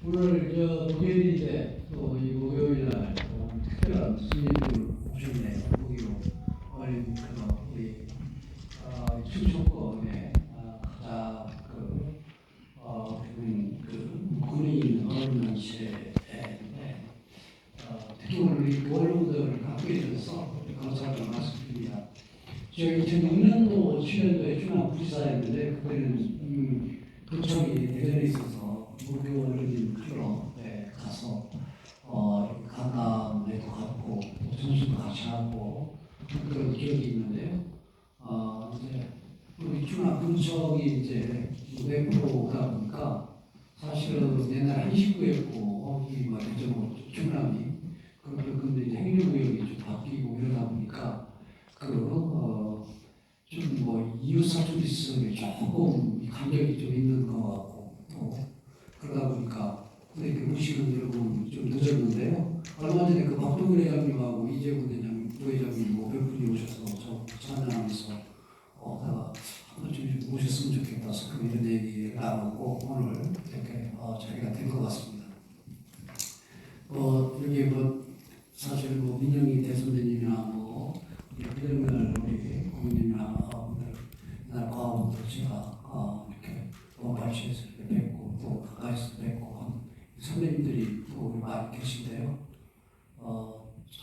오늘 목요일인데 또 이 목요일 날 특별한 스님을 오셨네요. 목요 어린 우리 충청권의 가장 군인 언론단체인데 특히 오늘 우리 언론들을 갖고 계셔서 감사하다는 말씀드립니다. 제가 2006년도, 7년도에 충남부지사였는데 그때는 도청이 대전에 있어서 목요 언론인 주로 가서 간담회도 갖고 점심도 같이 하고 그런 기억이 있는데요. 이제 우리 충남부청이 이제 외부로다 보니까 사실은 옛날 한식구였고 이 말이죠 충남이 근데 이제 행정구역이 좀 바뀌고 이러다 보니까 좀 이웃사촌 있으면 조금 간격이 좀 있는 것 같고 또 그러다 보니까 근데 오시는 여러분 좀 늦었는데요. 얼마 전에 박동근 회장님하고 이재훈 회장님, 부회장님 몇 분이 오셔서 저 찬양하면서 내가 한 번쯤 오셨으면 좋겠다. 그런 이런 얘기 나누고 오늘 이렇게 자리가 된 것 같습니다. 여기 사실 민영희 대선배님이나 이런 우리 국민이나 날 과학분들 제가 이렇게 발치에서 이렇게 뵙고 또 가까이서 뵙고 선배님들이 또 많이 계신데요.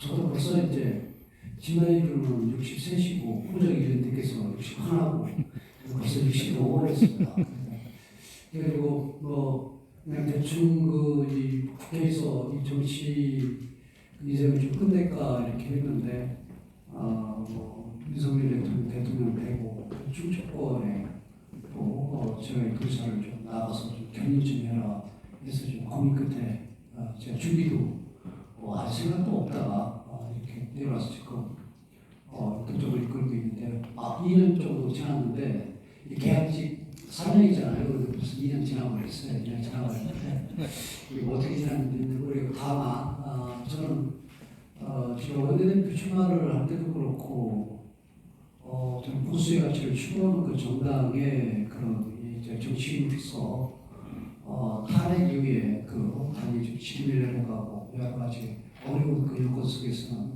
저도 벌써 이제 지나이로는 63시고 호적 이전님께서 61하고 벌써 65를 했습니다. 그리고 그냥 대충 이 국회에서 이 정치 이제는 좀 끝낼까 이렇게 했는데 윤석열 대통령 되고 충청권에 또 제가 의사를 좀 나가서 좀 견인 좀 해라 해서 좀 고민 끝에 제가 준비도 아직 생각도 없다가 이렇게 내려와서 지금 그쪽을 이끌고 있는데 2년 정도 지났는데 계약직 4년이잖아요. 무슨 2년 지나버렸어요. 2년 지나버렸는데 이거 어떻게 지났는지 모르겠고 다만 저는 제가 원내대표 출마를 할 때도 그렇고 좀 보수의 가치를 추구하는 그 정당의 그런 이제 정치인으로서 탄핵 이후에 당이 좀 지리를 해가고 여러 가지 어려운 그 여건 속에서는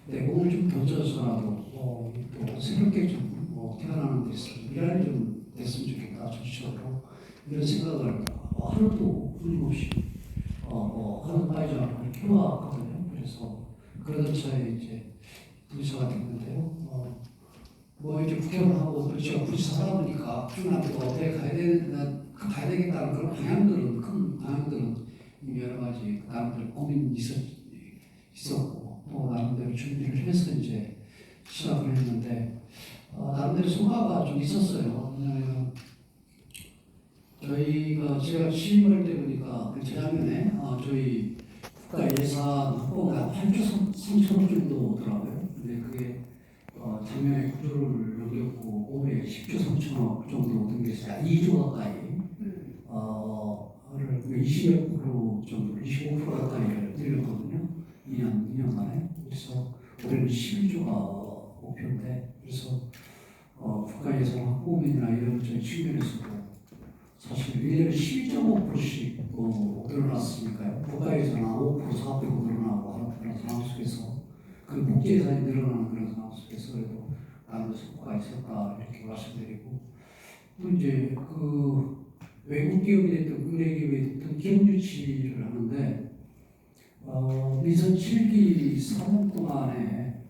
내공을 좀 던져서라도 또 새롭게 좀 태어나는 데서 미랄이 좀 됐으면 좋겠다. 전체적으로 이런 생각을 하루도 끊임없이 하는 바이지 않고 이렇게 해왔거든요. 그래서 그러던 차에 이제 부지사가 됐는데요. 이제 국회의원 하고 제가 부지사 하다 보니까 충남도 어떻게 가야 되겠다는 그런 방향들은 큰 방향들은 여러 가지 나름대로 고민이 있었고 또 나름대로 준비를 해서 이제 시작을 했는데 나름대로 성과가 좀 있었어요. 왜냐하면 제가 취임할 때 보니까 재작년에 저희 국가 예산 확보가 8조 3천억 정도더라고요. 근데 그게 작년에 9조를 넘겼고 올해 10조 3천억 정도 넘겼어요. 2조 가까이 20몇% 정도, 25% 가까이를 늘렸거든요. 2년 만에. 그래서 올해는 11조가 목표인데 그래서 국가 예산 확보면이나 이런 측면에서도 사실 1년에 12.5%씩 늘어났으니까요. 국가 예산은 5%, 4% 늘어나고 하는 그런 상황 속에서 그 복지 예산이 늘어나는 그런 상황 속에서 그래도 나름의 성과가 있었다 이렇게 말씀드리고 또 이제 외국 기업이 됐든 국내 기업이 됐든 기업 유치를 하는데 미선 7기 4년 동안에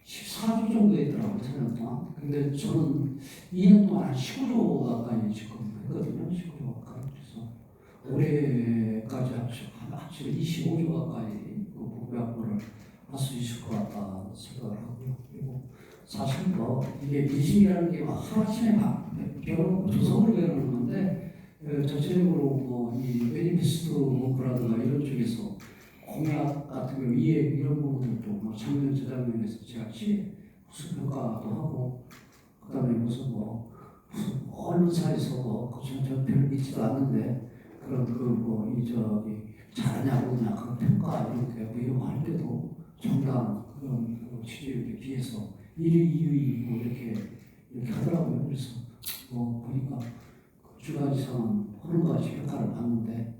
14조 정도 했더라고요. 4년 동안. 근데 저는 2년 동안 15조 가까이 지금 했거든요. 15조 가까이. 그래서 올해까지 합치면 25조 가까이 복비 확보를 할 수 있을 것 같다 생각을 하고요. 그리고 사실 이게 민심이라는 게 하루아침에 조성으로 배우는 건데 전체적으로 이 매니페스토 문구라든가 이런 쪽에서 공약 같은 거 이해 이런 부분들도 작년 재작년에서 제가 무슨 평가도 하고 그다음에 무슨 언론사에서 저 별로 믿지도 않는데 그런 잘하냐 보냐 그 평가 이런 거 할 때도 정당 그런 취지에 비해서 1위, 2위 이렇게 하더라고요. 그래서 보니까 주간 이상은 그런 가지 평가를 받는데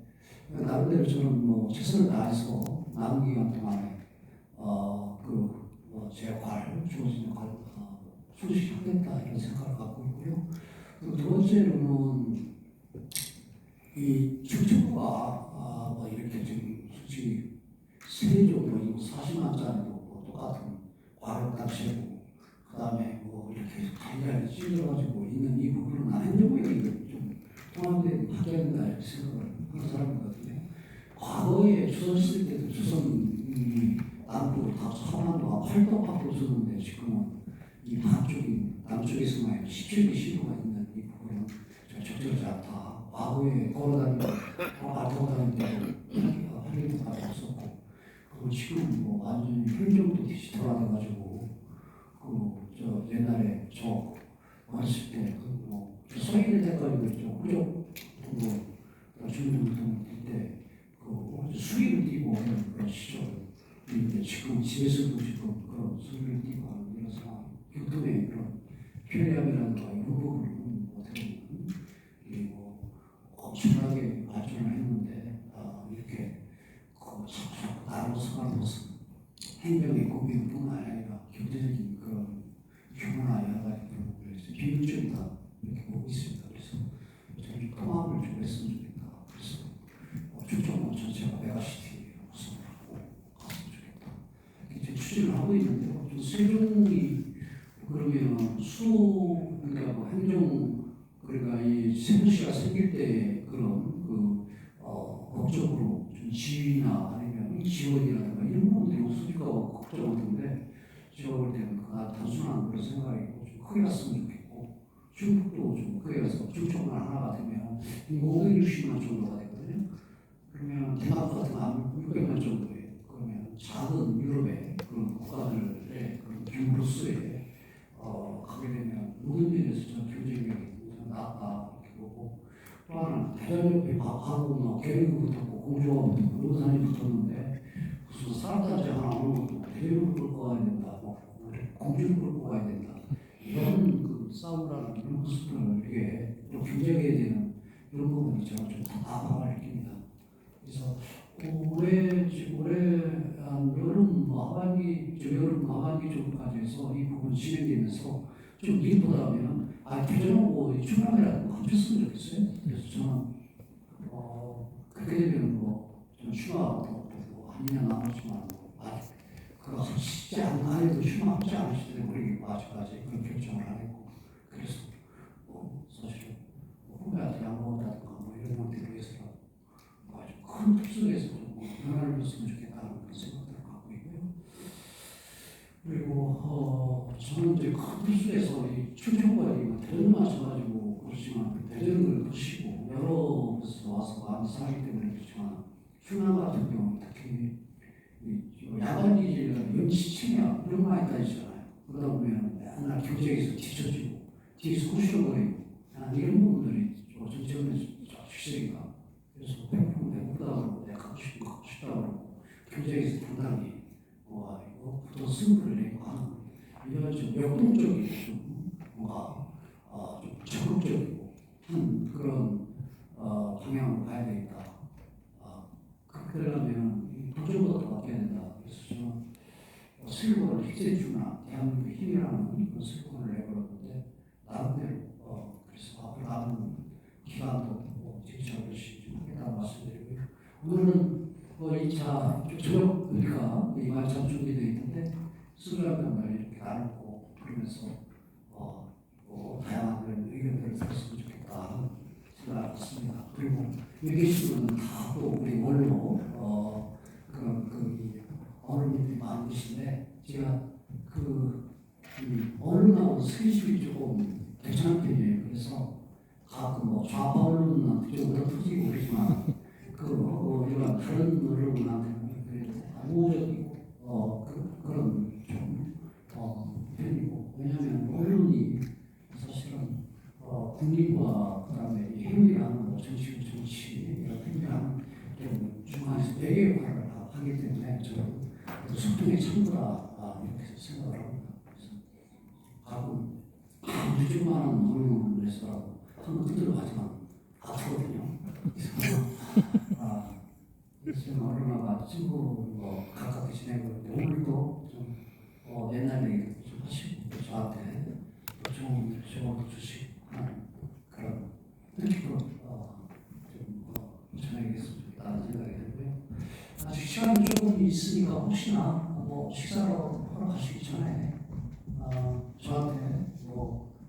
나름대로 저는 뭐 최선을 다해서 남은 기간 동안에 제 주어진 역할 수행하겠다 이런 생각을 갖고 있고요. 또 두 번째로는 이 충청도가 뭐 이렇게 지금 솔직히 세계적으로 이 40만짜리도 뭐 똑같은 과학단체고 그 다음에 뭐 이렇게 간간히 찔러가지고 있는 이 부분은 행정력이 좀 통합되고 바뀌어야 된다 이렇게 생각을 하는 사람이거든요. 과거에 조선시대 때도 조선이 남쪽으로 다 천안도와 팔도밖으로 줬는데 지금은 이 남쪽에서만 17개 시도가 있는 이 부분은 적절하지 않다. 과거에 걸어다니고 타고 다닐 때도 활용도까지 없었고 그리고 지금 뭐 완전히 행정도 디지털화돼가지고 저 옛날에 저 어렸을 때뭐 성인일 때까지도 좀 후적 중등부터 때 수리를 띄고 하는 그런 시절인데 지금 집에서도 지금 그런 수리를 띄고 하는 이런 상황 교통의 그런 편리함이라든가 이런 부분을 어떻게 보면 엄청나게 발전을 했는데 이렇게 나로서 것은 행정의 고민뿐만 아니라 경제적인 그런 규모나 여러 가지 부분에서 비효율적이다 이렇게 보고 있습니다. 그래서 저는 통합을 좀 했으면 좋겠다. 그래서 충청도 전체가 메가시티로 구성하고 갔으면 좋겠다. 이렇게 추진을 하고 있는데요. 좀 세종이 그러면 그러니까 뭐 행정 그러니까 이 세종시가 생길 때 그런 법적으로 좀 지위나 아니면 지원이라든가 이런 부분들이 없어질까 걱정하는데 제가 볼 때는 단순한 그런 생각이고 좀 크게 갔으면 좋겠고 중국도 좀 크게 가서 중청만 하나가 되면 560만 정도가 되거든요. 그러면 대만과 같은 건 600만 정도예요. 그러면 작은 유럽의 그런 국가들의 그런 규모로서의 가게 되면 모든 면에서 전 경쟁력이 낮다 이렇게 보고 또 하나는 대전역에 과거는 계획이 붙었고 공주가 붙었고 노산이 붙었는데 무슨 사람단지 하나 오는 것도 대전을 끌고 가야 된다 공주를 끌고 가야 된다 이런 그 싸움이라는 이런 모습들을 이렇게 또 경쟁해야 되는 이런 부분이 제가 좀 답답함을 느낍니다. 그래서 올해 한 여름 하반기 정도까지 해서 이 부분 진행되면서 좀 미리보다면 대전하고 충남이라도 합쳤으면 좋겠어요. 그래서 저는 그렇게 되면 좀 휴가도 한 2년 남았지만 그거 쉽지 않아도 휴가 하지 않으시더니 우리 아직까지 그런 결정을 안 했고 그래서 사실 후배한테 양보한다든가 이런 형태로 해서라도 아주 큰 특성에서 좀 변화를 줬으면 좋겠다는 그런 생각들을 갖고 있고요. 그리고 저는 이제 큰 특수에서 이 충청권이 대전만 쳐가지고 그렇지만 대전을 거치고 여러 곳에서 와서 많이 살기 때문에 그렇지만 충남 같은 경우는 특히 야간 기질이나 염치체냐 이런 거 많이 따지잖아요. 그러다 보면 맨날 경쟁에서 뒤처지고 뒤에서 후실거리고 이런 부분들이 정치권의 시세가 그래서 배고프다고 내가 갖고 싶다고 그러고 경쟁에서 당당히 이거 더 승부를 내고 하는 이런 좀 역동적인 좀 뭔가 좀 적극적이고 그런 방향으로 가야 되겠다. 그러려면 도전부터 바뀌어야 된다. 그래서 저는 슬로건을 희생주나 대한민국의 힘이라는 그런 슬로건을 내걸었는데 나름대로 그래서 앞으로 남은 기간도 제시할 것이 좀 하겠다고 말씀드리고요. 오늘은 2차 저녁 우리가 이만참 준비되어 있는데 수고하는 이렇게 나누고 그러면서 다양한 그런 의견들을 들었으면 좋겠다 생각을 했습니다. 그리고 여기 계신 분은 다 또 우리 원로 언론인들이 많은 것인데 제가 언론하고 스킨십이 조금 괜찮은 편이에요. 그래서 가끔 좌파 언론한테 좀 어떻게 그러지만 이런 다른 언론한테는 그래도 우호적이고 그런 좀 편이고 왜냐하면 언론이 사실은 국민과 그다음에 행위라는 정치 이런 행위라는 좀 중간에서 매개 역할을 하기 때문에 저는 소통의 창구다 이렇게 생각을 합니다. 그래서 가끔 아주 많은 언론에서 한번 들어가지만 아프거든요. 그래서 얼마나 친구 가깝게 지내고 있는데 오늘도 좀 옛날 얘기도 좀 하시고 또 저한테 또 좋은 조언도 주시고 하는 그런 뜻깊은 전해야겠습니다 생각이 들고요. 아직 시간이 조금 있으니까 혹시나 식사로 하러 가시기 전에 저한테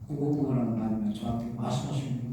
궁금한 거 아니면 저한테 말씀하시는